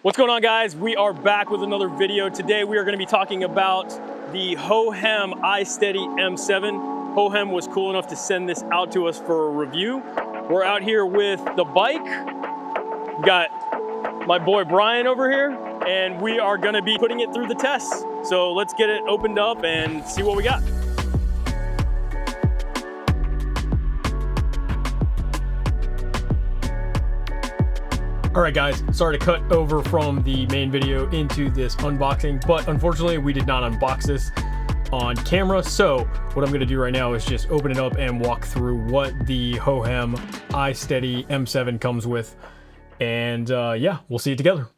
What's going on, guys? We are back with another video. Today we are going to be talking about the Hohem iSteady M7. Hohem was cool enough to send this out to us for a review. We're out here with the bike. We got my boy Bryan over here, and we are going to be putting it through the tests. So let's get it opened up and see what we got. All right, guys, sorry to cut over from the main video into this unboxing, but unfortunately we did not unbox this on camera. So what I'm gonna do right now is just open it up and walk through what the Hohem iSteady M7 comes with. And yeah, we'll see it together.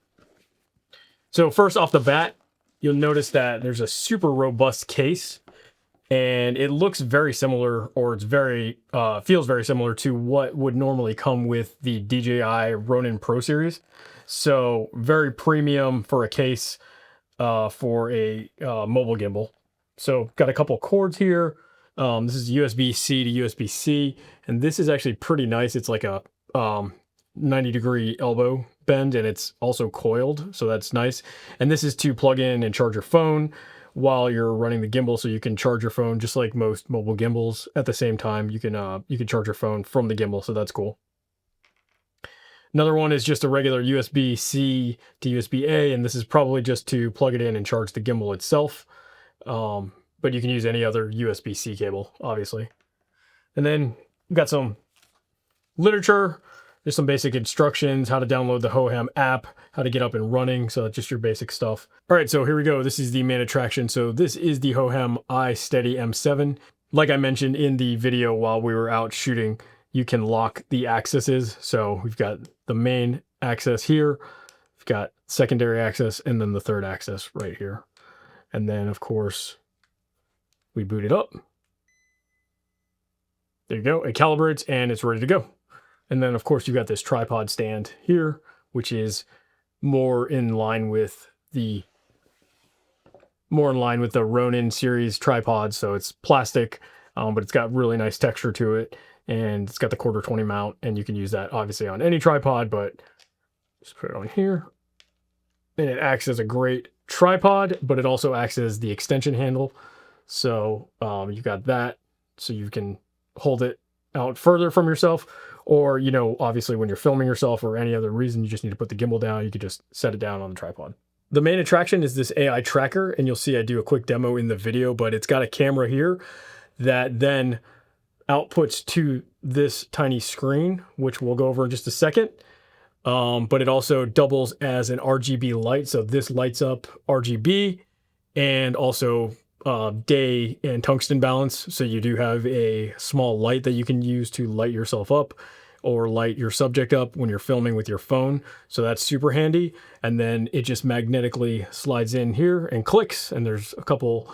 So first off the bat, you'll notice that there's a super robust case, and it looks very similar, or it's very feels very similar to what would normally come with the DJI Ronin Pro series. So very premium for a case for a mobile gimbal. So got a couple cords here. This is USB-C to USB-C, and this is actually pretty nice. It's like a 90-degree elbow bend, and it's also coiled, so that's nice. And this is to plug in and charge your phone while you're running the gimbal, so you can charge your phone just like most mobile gimbals. At the same time, you can charge your phone from the gimbal, so that's cool. Another one is just a regular USB-C to USB-A, and this is probably just to plug it in and charge the gimbal itself. But you can use any other USB-C cable, obviously. And then we've got some literature. There's some basic instructions, how to download the Hohem app, how to get up and running, so that's just your basic stuff. All right, so here we go. This is the main attraction. So this is the Hohem iSteady M7. Like I mentioned in the video while we were out shooting, you can lock the axes. So we've got the main axis here, we've got secondary axis, and then the third axis right here. And then, of course, we boot it up. There you go. It calibrates, and it's ready to go. And then, of course, you've got this tripod stand here, which is more in line with the Ronin series tripod. So it's plastic, but it's got really nice texture to it, and it's got the 1/4-20 mount, and you can use that obviously on any tripod, but just put it on here. And it acts as a great tripod, but it also acts as the extension handle. So you got that, so you can hold it out further from yourself. Or, you know, obviously when you're filming yourself or any other reason, you just need to put the gimbal down, you could just set it down on the tripod. The main attraction is this AI tracker, and you'll see I do a quick demo in the video, but it's got a camera here that then outputs to this tiny screen, which we'll go over in just a second. But it also doubles as an RGB light. So this lights up RGB and also day and tungsten balance. So you do have a small light that you can use to light yourself up or light your subject up when you're filming with your phone. So that's super handy. And then it just magnetically slides in here and clicks. And there's a couple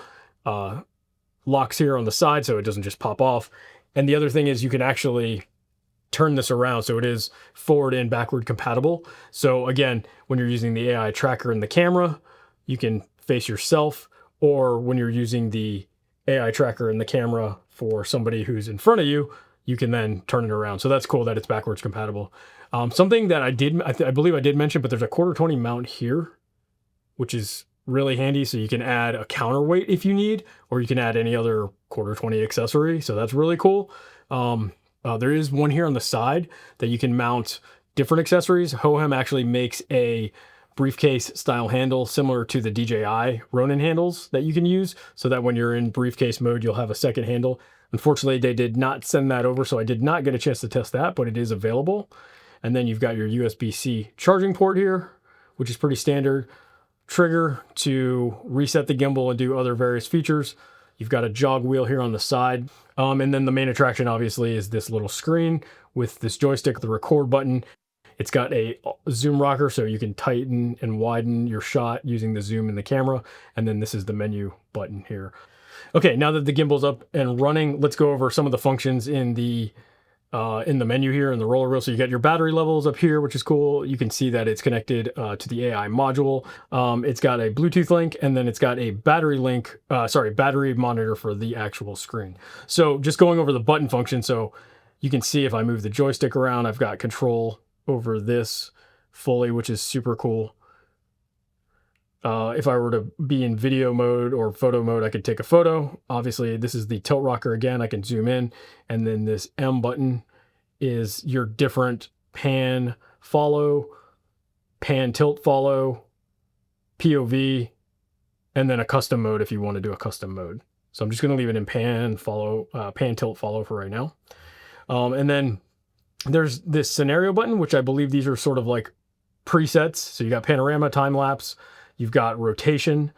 locks here on the side, so it doesn't just pop off. And the other thing is you can actually turn this around. So it is forward and backward compatible. So again, when you're using the AI tracker in the camera, you can face yourself, or when you're using the AI tracker in the camera for somebody who's in front of you, you can then turn it around. So that's cool that it's backwards compatible. Something that I believe I did mention, but there's a 1/4-20 mount here, which is really handy. So you can add a counterweight if you need, or you can add any other 1/4-20 accessory. So that's really cool. There is one here on the side that you can mount different accessories. Hohem actually makes a briefcase style handle similar to the DJI Ronin handles that you can use, so that when you're in briefcase mode, you'll have a second handle. Unfortunately, they did not send that over, so I did not get a chance to test that, but it is available. And then you've got your USB-C charging port here, which is pretty standard. Trigger to reset the gimbal and do other various features. You've got a jog wheel here on the side. And then the main attraction obviously is this little screen with this joystick, the record button. It's got a zoom rocker, so you can tighten and widen your shot using the zoom in the camera. And then this is the menu button here. Okay, now that the gimbal's up and running, let's go over some of the functions in the menu here in the roller wheel. So you got your battery levels up here, which is cool. You can see that it's connected to the AI module. It's got a Bluetooth link, and then it's got a battery monitor for the actual screen. So just going over the button function. So you can see if I move the joystick around, I've got control over this fully, which is super cool. If I were to be in video mode or photo mode, I could take a photo. Obviously, this is the tilt rocker again. I can zoom in, and then this M button is your different pan follow, pan tilt follow, POV, and then a custom mode if you want to do a custom mode. So I'm just going to leave it in pan follow, pan tilt follow for right now. And then there's this scenario button, which I believe these are sort of like presets. So you got panorama, time lapse, you've got rotation,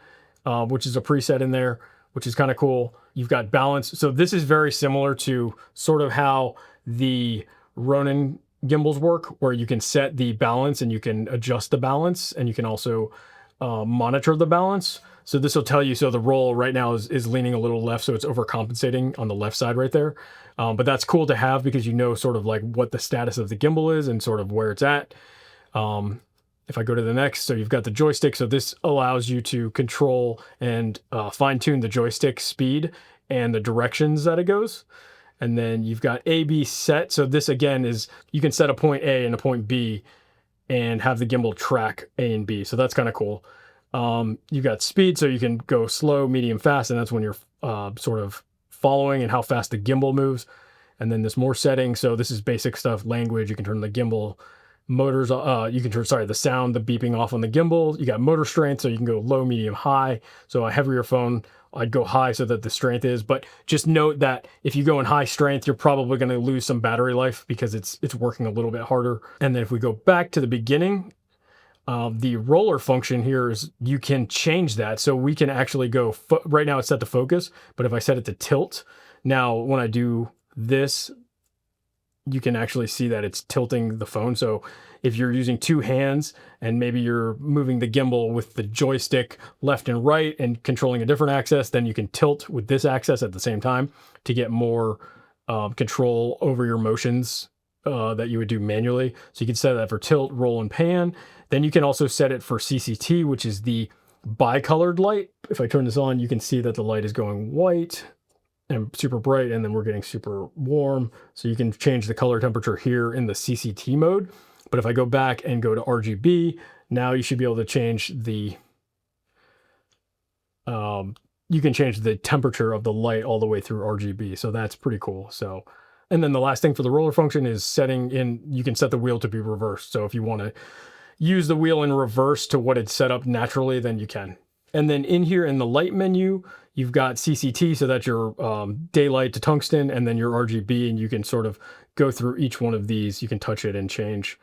which is a preset in there, which is kind of cool. You've got balance. So this is very similar to sort of how the Ronin gimbals work, where you can set the balance and you can adjust the balance, and you can also monitor the balance. So this will tell you, so the roll right now is leaning a little left, so it's overcompensating on the left side right there. But that's cool to have because you know sort of like what the status of the gimbal is and sort of where it's at. If I go to the next, so you've got the joystick. So this allows you to control and fine tune the joystick speed and the directions that it goes. And then you've got A, B set. So this again is, you can set a point A and a point B and have the gimbal track A and B. So that's kind of cool. You've got speed, so you can go slow, medium, fast, and that's when you're sort of following and how fast the gimbal moves. And then there's more settings. So this is basic stuff, language. You can turn the gimbal motors, you can turn, sorry, the sound, the beeping off on the gimbal. You got motor strength, so you can go low, medium, high. So a heavier phone, I'd go high so that the strength is, but just note that if you go in high strength, you're probably going to lose some battery life because it's working a little bit harder. And then if we go back to the beginning, the roller function here is you can change that. So we can actually go, right now it's set to focus, but if I set it to tilt, now when I do this, you can actually see that it's tilting the phone. So if you're using two hands and maybe you're moving the gimbal with the joystick left and right and controlling a different axis, then you can tilt with this axis at the same time to get more control over your motions that you would do manually. So you can set that for tilt, roll, and pan. Then you can also set it for CCT, which is the bicolored light. If I turn this on, you can see that the light is going white and super bright, and then we're getting super warm. So you can change the color temperature here in the CCT mode. But if I go back and go to RGB, now you should be able to change the, you can change the temperature of the light all the way through RGB. So that's pretty cool. So, and then the last thing for the roller function is setting in, you can set the wheel to be reversed. So if you want to use the wheel in reverse to what it's set up naturally, then you can. And then in here in the light menu, you've got CCT, so that's your daylight to tungsten, and then your RGB, and you can sort of go through each one of these. You can touch it and change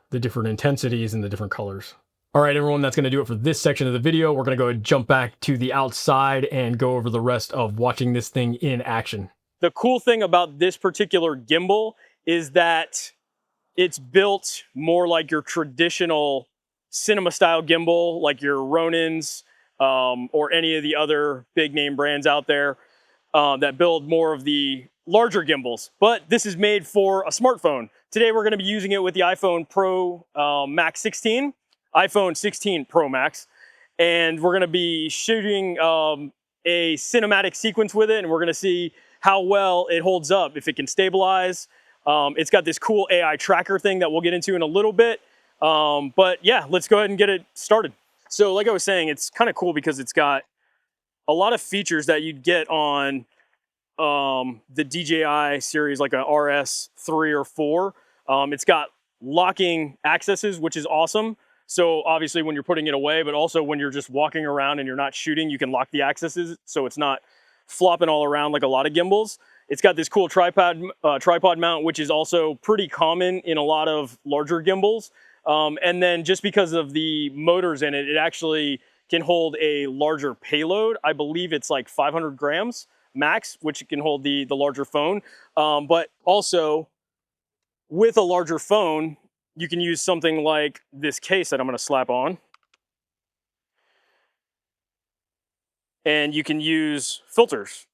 the different intensities and the different colors. All right, everyone, that's going to do it for this section of the video. We're going to go and jump back to the outside and go over the rest of watching this thing in action. The cool thing about this particular gimbal is that it's built more like your traditional cinema style gimbal, like your Ronins, or any of the other big name brands out there that build more of the larger gimbals. But this is made for a smartphone. Today we're going to be using it with the iPhone Pro Max 16, iPhone 16 Pro Max, and we're going to be shooting a cinematic sequence with it, and we're going to see how well it holds up, if it can stabilize. It's got this cool AI tracker thing that we'll get into in a little bit. But yeah, let's go ahead and get it started. So like I was saying, it's kind of cool because it's got a lot of features that you'd get on the DJI series, like a RS3 or 4. It's got locking accesses, which is awesome. So obviously when you're putting it away, but also when you're just walking around and you're not shooting, you can lock the accesses so it's not flopping all around like a lot of gimbals. It's got this cool tripod mount, which is also pretty common in a lot of larger gimbals. And then just because of the motors in it, it actually can hold a larger payload. I believe it's like 500 grams max, which can hold the larger phone. But also with a larger phone, you can use something like this case that I'm going to slap on. And you can use filters.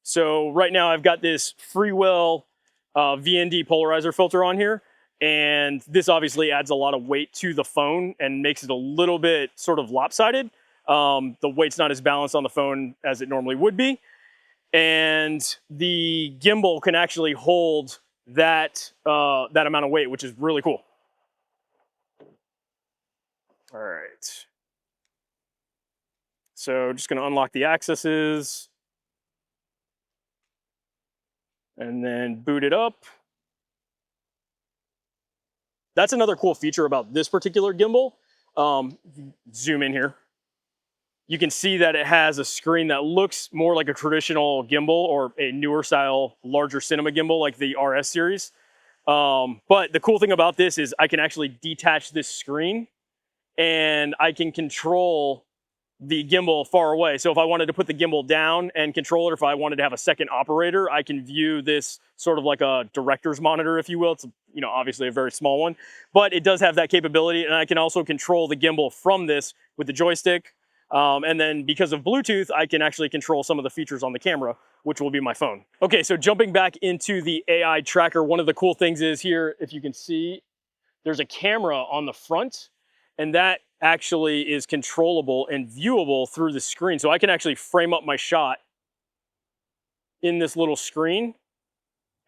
So right now I've got this Freewell VND polarizer filter on here. And this obviously adds a lot of weight to the phone and makes it a little bit sort of lopsided. The weight's not as balanced on the phone as it normally would be. And the gimbal can actually hold that, that amount of weight, which is really cool. All right. So just gonna unlock the accesses and then boot it up. That's another cool feature about this particular gimbal. Zoom in here. You can see that it has a screen that looks more like a traditional gimbal or a newer style, larger cinema gimbal like the RS series. But the cool thing about this is I can actually detach this screen and I can control the gimbal far away. So if I wanted to put the gimbal down and control it, or if I wanted to have a second operator, I can view this sort of like a director's monitor, if you will. It's, you know, obviously a very small one, but it does have that capability. And I can also control the gimbal from this with the joystick. And then because of Bluetooth, I can actually control some of the features on the camera, which will be my phone. Okay, so jumping back into the AI tracker, one of the cool things is here, if you can see, there's a camera on the front, and that actually is controllable and viewable through the screen. So I can actually frame up my shot in this little screen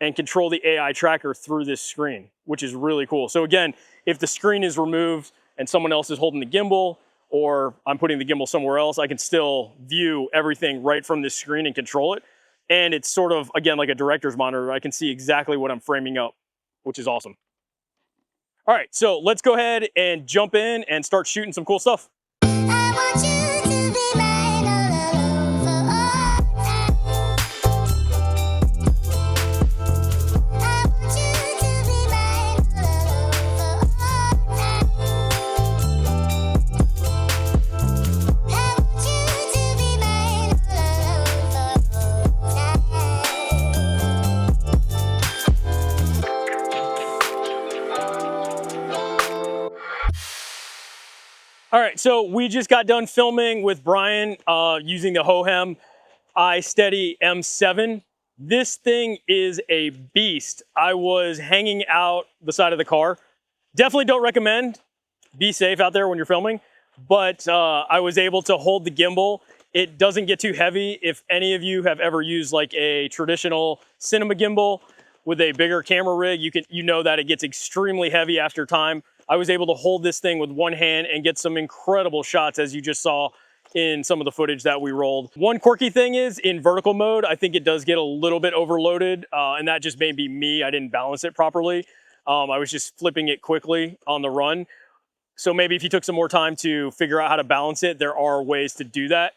and control the AI tracker through this screen, which is really cool. So again, if the screen is removed and someone else is holding the gimbal, or I'm putting the gimbal somewhere else, I can still view everything right from this screen and control it. And it's sort of, again, like a director's monitor. I can see exactly what I'm framing up, which is awesome. All right, so let's go ahead and jump in and start shooting some cool stuff. All right, so we just got done filming with Bryan using the Hohem iSteady M7. This thing is a beast. I was hanging out the side of the car. Definitely don't recommend. Be safe out there when you're filming. But I was able to hold the gimbal. It doesn't get too heavy. If any of you have ever used like a traditional cinema gimbal with a bigger camera rig, you know that it gets extremely heavy after time. I was able to hold this thing with one hand and get some incredible shots, as you just saw in some of the footage that we rolled. One quirky thing is in vertical mode, I think it does get a little bit overloaded, and that just may be me. I didn't balance it properly. I was just flipping it quickly on the run. So maybe if you took some more time to figure out how to balance it, there are ways to do that.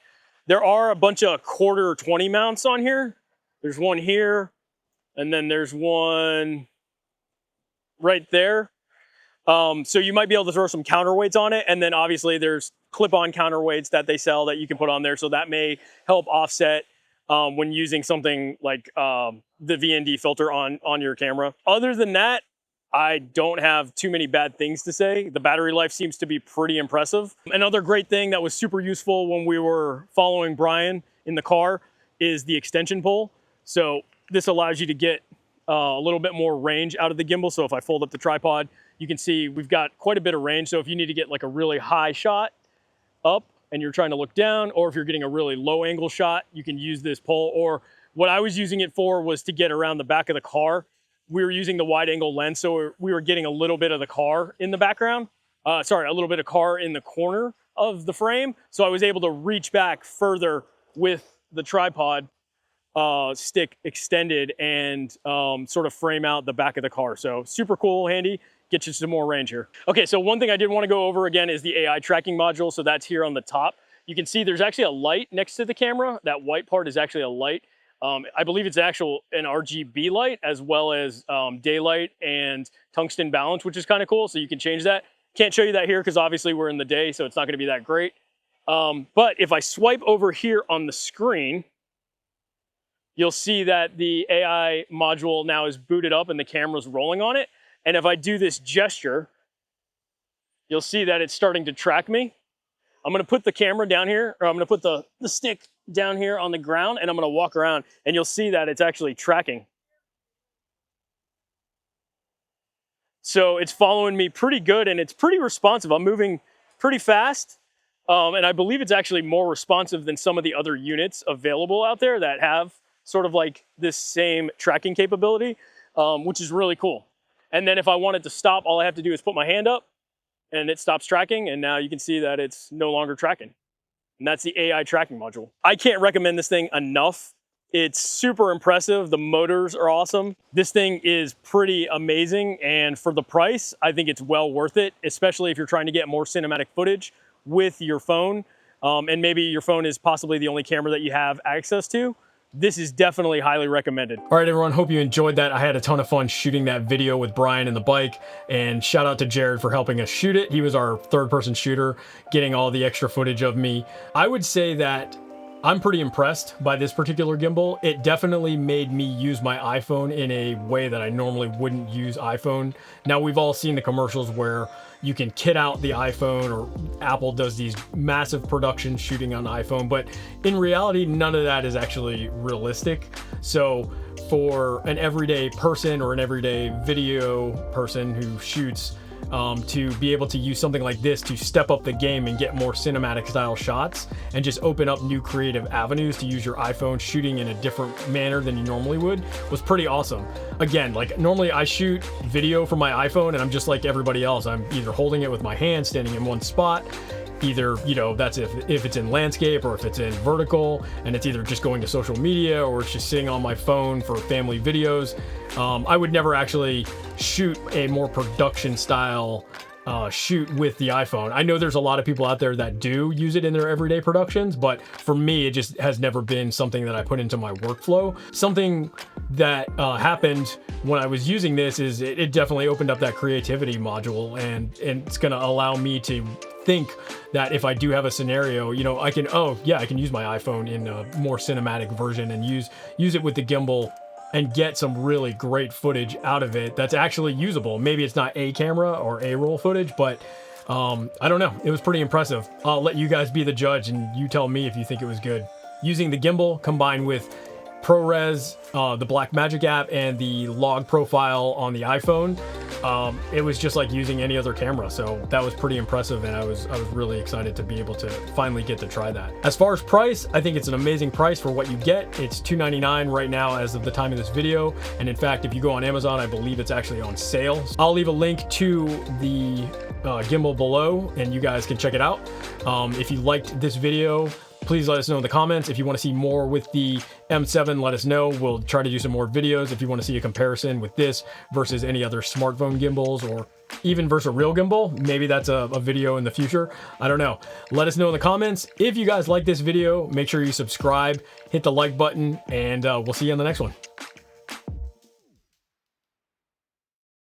There are a bunch of 1/4 mounts on here. There's one here, and then there's one right there. So you might be able to throw some counterweights on it. And then obviously there's clip-on counterweights that they sell that you can put on there. So that may help offset when using something like the VND filter on your camera. Other than that, I don't have too many bad things to say. The battery life seems to be pretty impressive. Another great thing that was super useful when we were following Bryan in the car is the extension pole. So this allows you to get a little bit more range out of the gimbal. So if I fold up the tripod, you can see we've got quite a bit of range. So if you need to get like a really high shot up and you're trying to look down, or if you're getting a really low angle shot, you can use this pole. Or what I was using it for was to get around the back of the car. We were using the wide angle lens, so we were getting a little bit of the car in the background. A little bit of car in the corner of the frame. So I was able to reach back further with the tripod stick extended and sort of frame out the back of the car. So super cool, handy. Get you some more range here. Okay, so one thing I did want to go over again is the AI tracking module. So that's here on the top. You can see there's actually a light next to the camera. That white part is actually a light. I believe it's an RGB light as well as daylight and tungsten balance, which is kind of cool. So you can change that. Can't show you that here because obviously we're in the day, so it's not going to be that great. But if I swipe over here on the screen, you'll see that the AI module now is booted up and the camera's rolling on it. And if I do this gesture, you'll see that it's starting to track me. I'm gonna put the camera down here, or I'm gonna put the stick down here on the ground, and I'm gonna walk around, and you'll see that it's actually tracking. So it's following me pretty good, and it's pretty responsive. I'm moving pretty fast, and I believe it's actually more responsive than some of the other units available out there that have sort of like this same tracking capability, which is really cool. And then if I wanted to stop, all I have to do is put my hand up and it stops tracking. And now you can see that it's no longer tracking. and that's the AI tracking module. I can't recommend this thing enough. It's super impressive. The motors are awesome. This thing is pretty amazing, and for the price, I think it's well worth it, especially if you're trying to get more cinematic footage with your phone, and maybe your phone is possibly the only camera that you have access to. This is definitely highly recommended. All right, everyone, hope you enjoyed that. I had a ton of fun shooting that video with Bryan and the bike, and shout out to Jared for helping us shoot it. He was our third-person shooter, getting all the extra footage of me. I would say that I'm pretty impressed by this particular gimbal. It definitely made me use my iPhone in a way that I normally wouldn't use iPhone. Now, we've all seen the commercials where you can kit out the iPhone, or Apple does these massive production shooting on iPhone, but in reality, none of that is actually realistic. So for an everyday person or an everyday video person who shoots, to be able to use something like this to step up the game and get more cinematic style shots and just open up new creative avenues to use your iPhone shooting in a different manner than you normally would was pretty awesome. Again, like normally I shoot video from my iPhone and I'm just like everybody else. I'm either holding it with my hand, standing in one spot, either, you know, that's if it's in landscape or if it's in vertical, and it's either just going to social media or it's just sitting on my phone for family videos. I would never actually shoot a more production style shoot with the iPhone. I know there's a lot of people out there that do use it in their everyday productions, but for me, it just has never been something that I put into my workflow. Something that happened when I was using this is it definitely opened up that creativity module, and it's gonna allow me to think that if I do have a scenario, you know, I can use my iPhone in a more cinematic version and use it with the gimbal and get some really great footage out of it that's actually usable. Maybe it's not a camera or a roll footage, but I don't know. It was pretty impressive. I'll let you guys be the judge and you tell me if you think it was good. Using the gimbal combined with ProRes, the Blackmagic app, and the log profile on the iPhone, it was just like using any other camera. So that was pretty impressive, and I was really excited to be able to finally get to try that. As far as price, I think it's an amazing price for what you get. It's $299 right now as of the time of this video, and in fact, if you go on Amazon, I believe it's actually on sale. I'll leave a link to the gimbal below, and you guys can check it out. If you liked this video, please let us know in the comments. If you want to see more with the M7, let us know. We'll try to do some more videos. If you want to see a comparison with this versus any other smartphone gimbals, or even versus a real gimbal, maybe that's a video in the future. I don't know. Let us know in the comments. If you guys like this video, make sure you subscribe, hit the like button, and we'll see you on the next one.